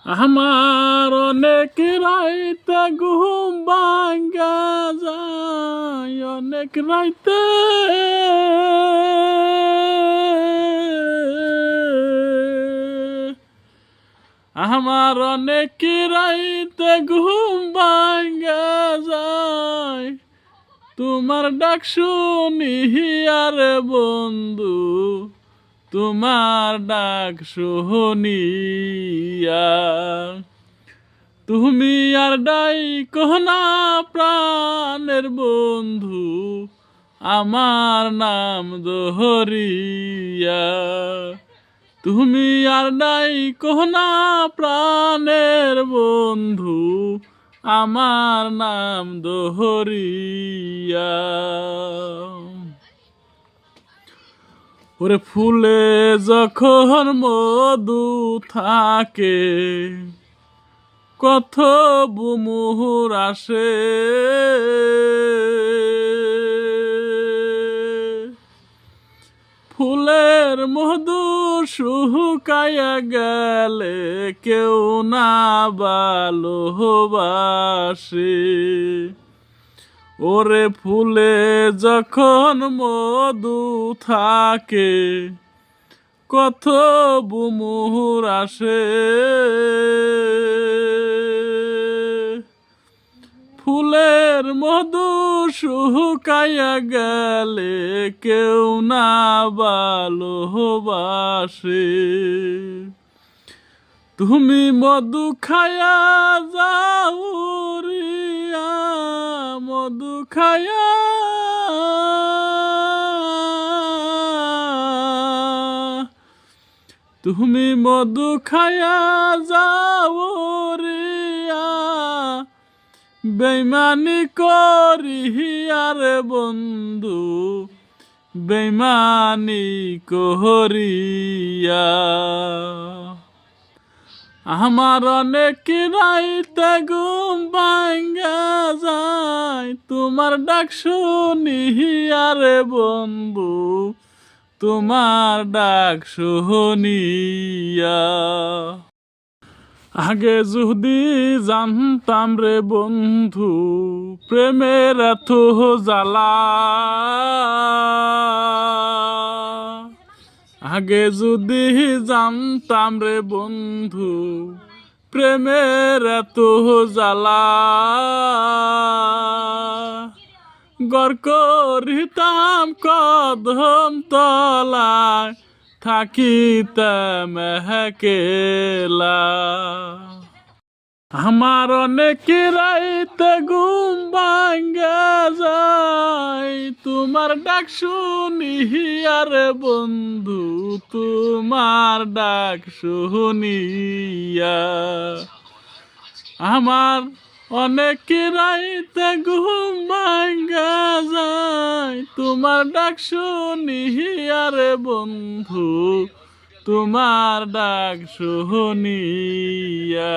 আমার অনেক রাইতে ঘুম ভাঙ্গা যায়, অনেক রাইতে আমার অনেক রাইতে ঘুম ভাঙ্গা যায়, তোমার ডাক শুনি আর বন্ধু, তোমার ডাক শুনিয়া। তুমি আর ডাইকো না প্রাণের বন্ধু, আমার নাম দহরিয়া। তুমি আর ডাইকো না প্রাণের বন্ধু, আমার নাম দহরিয়া। ওরে ফুলে যখন মধু থাকে, কত বুমুহুর আসে, ফুলের মধু শুকাইয়া গেলে কেউ না ভালোবাসে। ওরে ফুলে যখন মধু থাকে, কত বুমুহুর আসে, ফুলের মধু শুকাইয়া গেলে কেউ না ভালোবাসে। তুমি মধু খায়া যাও রিয়া, মধু খায়া তুমি মধু খায়া যাও রিয়া, বেইমানি করি আর বন্ধু, বেইমানি করিয়া। আমার অনেক রাইতে ঘুম ভাঙ্গা যায়, তোমার ডাক শুনি আর বন্ধু, তোমার ডাক শুনিয়া। আগে যদি জানতাম রে বন্ধু, প্রেমের এত জ্বালা, আগে যদি জানতাম রে বন্ধু, প্রেমের এত জ্বালা, গর করিতাম কদম তলায়, থাকিতাম একলা। আমার অনেক রাইতে ঘুম ভাঙ্গা যায়, তোমার ডাক শুনি আর বন্ধু, তোমার ডাক শুনিয়া। আমার অনেক রাইতে ঘুম ভাঙ্গা যায়, তোমার ডাক শুনি আর বন্ধু, তোমার ডাক শুনিয়া।